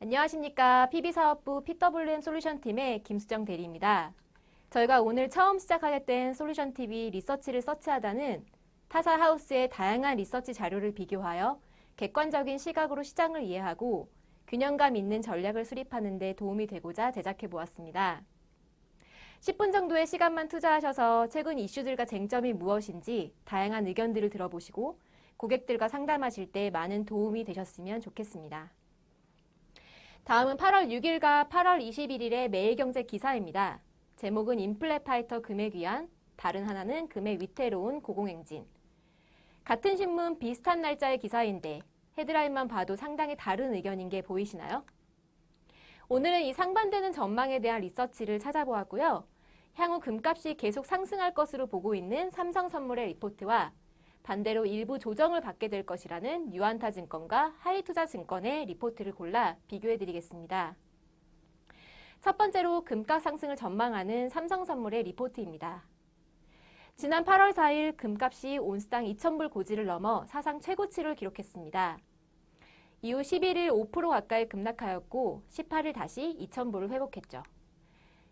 안녕하십니까. PB사업부 PWM 솔루션팀의 김수정 대리입니다. 저희가 오늘 처음 시작하게 된 솔루션TV 리서치를 서치하다는 타사 하우스의 다양한 리서치 자료를 비교하여 객관적인 시각으로 시장을 이해하고 균형감 있는 전략을 수립하는 데 도움이 되고자 제작해 보았습니다. 10분 정도의 시간만 투자하셔서 최근 이슈들과 쟁점이 무엇인지 다양한 의견들을 들어보시고 고객들과 상담하실 때 많은 도움이 되셨으면 좋겠습니다. 다음은 8월 6일과 8월 21일의 매일경제 기사입니다. 제목은 인플레파이터 금액 위안, 다른 하나는 금액 위태로운 고공행진. 같은 신문 비슷한 날짜의 기사인데 헤드라인만 봐도 상당히 다른 의견인 게 보이시나요? 오늘은 이 상반되는 전망에 대한 리서치를 찾아보았고요. 향후 금값이 계속 상승할 것으로 보고 있는 삼성선물의 리포트와 반대로 일부 조정을 받게 될 것이라는 유안타증권과 하이투자증권의 리포트를 골라 비교해드리겠습니다. 첫 번째로 금값 상승을 전망하는 삼성선물의 리포트입니다. 지난 8월 4일 금값이 온스당 2,000불 고지를 넘어 사상 최고치를 기록했습니다. 이후 11일 5% 가까이 급락하였고 18일 다시 2,000불을 회복했죠.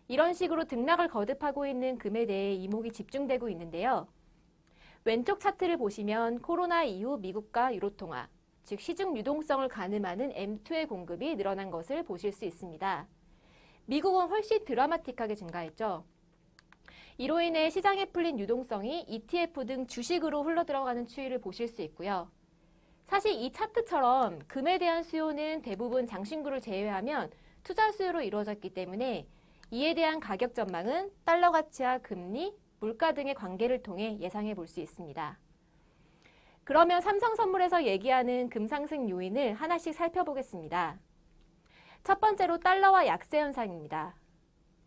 이런 식으로 등락을 거듭하고 있는 금에 대해 이목이 집중되고 있는데요. 왼쪽 차트를 보시면 코로나 이후 미국과 유로통화, 즉 시중 유동성을 가늠하는 M2의 공급이 늘어난 것을 보실 수 있습니다. 미국은 훨씬 드라마틱하게 증가했죠. 이로 인해 시장에 풀린 유동성이 ETF 등 주식으로 흘러들어가는 추이를 보실 수 있고요. 사실 이 차트처럼 금에 대한 수요는 대부분 장신구를 제외하면 투자 수요로 이루어졌기 때문에 이에 대한 가격 전망은 달러 가치와 금리, 물가 등의 관계를 통해 예상해 볼 수 있습니다. 그러면 삼성선물에서 얘기하는 금 상승 요인을 하나씩 살펴보겠습니다. 첫 번째로 달러와 약세 현상입니다.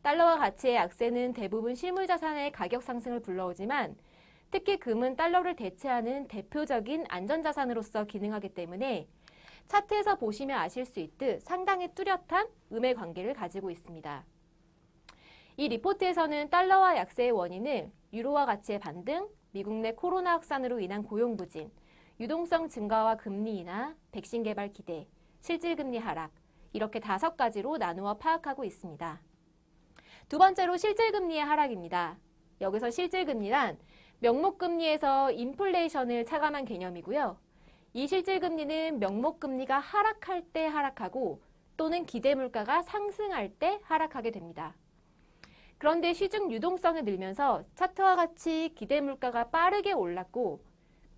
달러와 가치의 약세는 대부분 실물자산의 가격 상승을 불러오지만 특히 금은 달러를 대체하는 대표적인 안전자산으로서 기능하기 때문에 차트에서 보시면 아실 수 있듯 상당히 뚜렷한 음의 관계를 가지고 있습니다. 이 리포트에서는 달러와 약세의 원인을 유로화 가치의 반등, 미국 내 코로나 확산으로 인한 고용 부진, 유동성 증가와 금리 인하, 백신 개발 기대, 실질금리 하락 이렇게 5가지로 나누어 파악하고 있습니다. 두 번째로 실질금리의 하락입니다. 여기서 실질금리란 명목금리에서 인플레이션을 차감한 개념이고요. 이 실질금리는 명목금리가 하락할 때 하락하고 또는 기대물가가 상승할 때 하락하게 됩니다. 그런데 시중 유동성이 늘면서 차트와 같이 기대물가가 빠르게 올랐고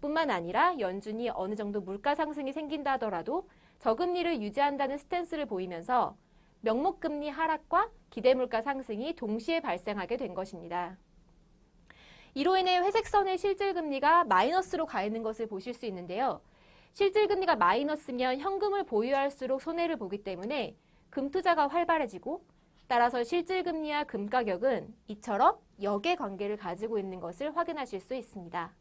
뿐만 아니라 연준이 어느 정도 물가 상승이 생긴다 하더라도 저금리를 유지한다는 스탠스를 보이면서 명목금리 하락과 기대물가 상승이 동시에 발생하게 된 것입니다. 이로 인해 회색선의 실질금리가 마이너스로 가 있는 것을 보실 수 있는데요. 실질금리가 마이너스면 현금을 보유할수록 손해를 보기 때문에 금투자가 활발해지고 따라서 실질금리와 금가격은 이처럼 역의 관계를 가지고 있는 것을 확인하실 수 있습니다.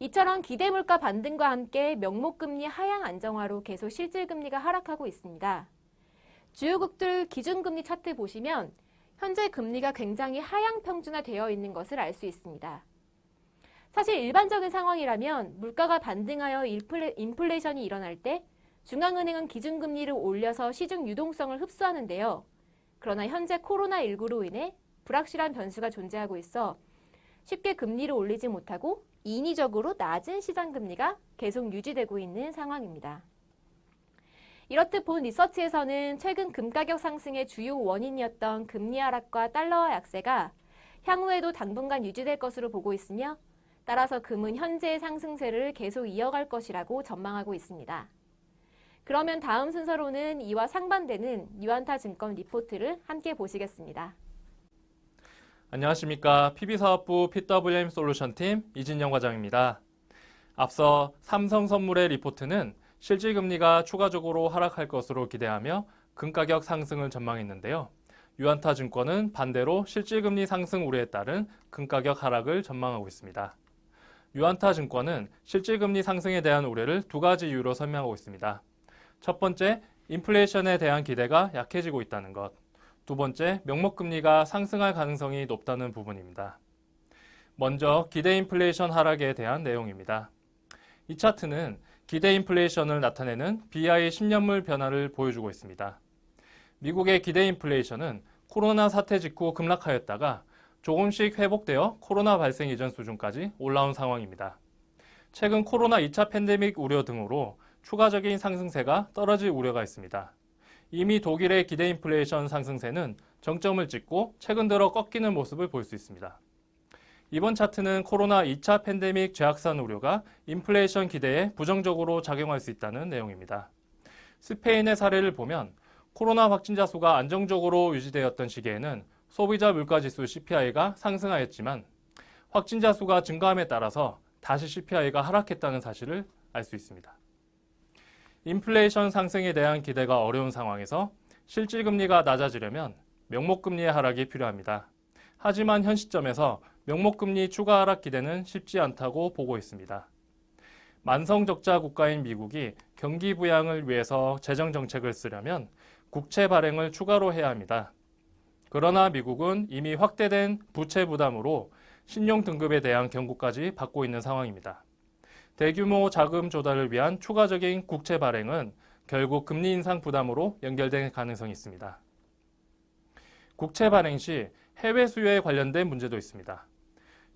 이처럼 기대물가 반등과 함께 명목금리 하향 안정화로 계속 실질금리가 하락하고 있습니다. 주요국들 기준금리 차트 보시면 현재 금리가 굉장히 하향 평준화되어 있는 것을 알 수 있습니다. 사실 일반적인 상황이라면 물가가 반등하여 인플레이션이 일어날 때 중앙은행은 기준금리를 올려서 시중 유동성을 흡수하는데요. 그러나 현재 코로나19로 인해 불확실한 변수가 존재하고 있어 쉽게 금리를 올리지 못하고 인위적으로 낮은 시장금리가 계속 유지되고 있는 상황입니다. 이렇듯 본 리서치에서는 최근 금가격 상승의 주요 원인이었던 금리 하락과 달러와 약세가 향후에도 당분간 유지될 것으로 보고 있으며 따라서 금은 현재의 상승세를 계속 이어갈 것이라고 전망하고 있습니다. 그러면 다음 순서로는 이와 상반되는 유안타증권 리포트를 함께 보시겠습니다. 안녕하십니까. PB사업부 PWM 솔루션팀 이진영 과장입니다. 앞서 삼성선물의 리포트는 실질금리가 추가적으로 하락할 것으로 기대하며 금가격 상승을 전망했는데요. 유안타증권은 반대로 실질금리 상승 우려에 따른 금가격 하락을 전망하고 있습니다. 유안타증권은 실질금리 상승에 대한 우려를 2가지 이유로 설명하고 있습니다. 첫 번째, 인플레이션에 대한 기대가 약해지고 있다는 것. 두 번째, 명목금리가 상승할 가능성이 높다는 부분입니다. 먼저 기대 인플레이션 하락에 대한 내용입니다. 이 차트는 기대 인플레이션을 나타내는 BI 10년물 변화를 보여주고 있습니다. 미국의 기대 인플레이션은 코로나 사태 직후 급락하였다가 조금씩 회복되어 코로나 발생 이전 수준까지 올라온 상황입니다. 최근 코로나 2차 팬데믹 우려 등으로 추가적인 상승세가 떨어질 우려가 있습니다. 이미 독일의 기대 인플레이션 상승세는 정점을 찍고 최근 들어 꺾이는 모습을 볼 수 있습니다. 이번 차트는 코로나 2차 팬데믹 재확산 우려가 인플레이션 기대에 부정적으로 작용할 수 있다는 내용입니다. 스페인의 사례를 보면 코로나 확진자 수가 안정적으로 유지되었던 시기에는 소비자 물가지수 CPI가 상승하였지만 확진자 수가 증가함에 따라서 다시 CPI가 하락했다는 사실을 알 수 있습니다. 인플레이션 상승에 대한 기대가 어려운 상황에서 실질금리가 낮아지려면 명목금리의 하락이 필요합니다. 하지만 현 시점에서 명목금리 추가 하락 기대는 쉽지 않다고 보고 있습니다. 만성적자 국가인 미국이 경기 부양을 위해서 재정정책을 쓰려면 국채 발행을 추가로 해야 합니다. 그러나 미국은 이미 확대된 부채 부담으로 신용 등급에 대한 경고까지 받고 있는 상황입니다. 대규모 자금 조달을 위한 추가적인 국채 발행은 결국 금리 인상 부담으로 연결될 가능성이 있습니다. 국채 발행 시 해외 수요에 관련된 문제도 있습니다.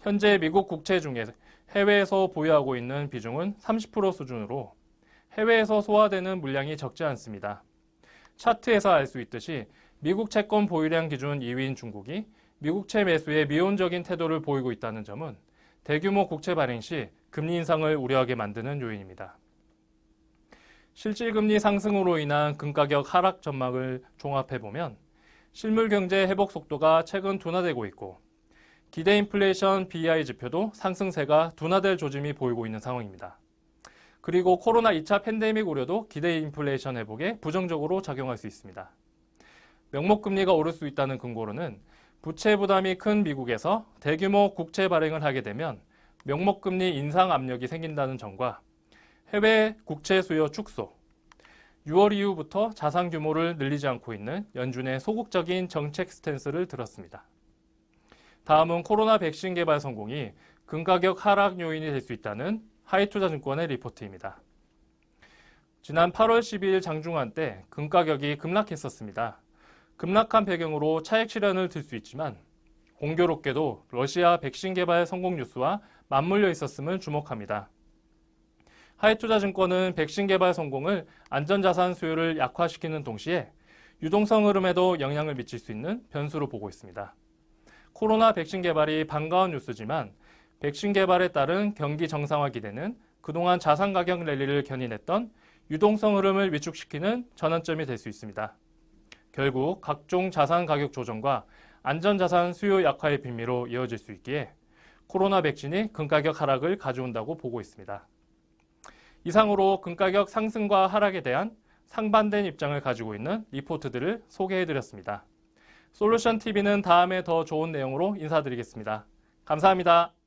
현재 미국 국채 중에 해외에서 보유하고 있는 비중은 30% 수준으로 해외에서 소화되는 물량이 적지 않습니다. 차트에서 알 수 있듯이 미국 채권 보유량 기준 2위인 중국이 미국채 매수에 미온적인 태도를 보이고 있다는 점은 대규모 국채 발행 시 금리 인상을 우려하게 만드는 요인입니다. 실질금리 상승으로 인한 금가격 하락 전망을 종합해보면 실물 경제 회복 속도가 최근 둔화되고 있고 기대 인플레이션 BI 지표도 상승세가 둔화될 조짐이 보이고 있는 상황입니다. 그리고 코로나 2차 팬데믹 우려도 기대 인플레이션 회복에 부정적으로 작용할 수 있습니다. 명목금리가 오를 수 있다는 근거로는 부채 부담이 큰 미국에서 대규모 국채 발행을 하게 되면 명목금리 인상 압력이 생긴다는 점과 해외 국채 수요 축소, 6월 이후부터 자산 규모를 늘리지 않고 있는 연준의 소극적인 정책 스탠스를 들었습니다. 다음은 코로나 백신 개발 성공이 금가격 하락 요인이 될 수 있다는 하이투자증권의 리포트입니다. 지난 8월 12일 장중한 때 금가격이 급락했었습니다. 급락한 배경으로 차익 실현을 들 수 있지만 공교롭게도 러시아 백신 개발 성공 뉴스와 맞물려 있었음을 주목합니다. 하이투자증권은 백신 개발 성공을 안전자산 수요를 약화시키는 동시에 유동성 흐름에도 영향을 미칠 수 있는 변수로 보고 있습니다. 코로나 백신 개발이 반가운 뉴스지만 백신 개발에 따른 경기 정상화 기대는 그동안 자산 가격 랠리를 견인했던 유동성 흐름을 위축시키는 전환점이 될 수 있습니다. 결국 각종 자산 가격 조정과 안전자산 수요 약화의 빌미로 이어질 수 있기에 코로나 백신이 금가격 하락을 가져온다고 보고 있습니다. 이상으로 금가격 상승과 하락에 대한 상반된 입장을 가지고 있는 리포트들을 소개해드렸습니다. 솔루션TV는 다음에 더 좋은 내용으로 인사드리겠습니다. 감사합니다.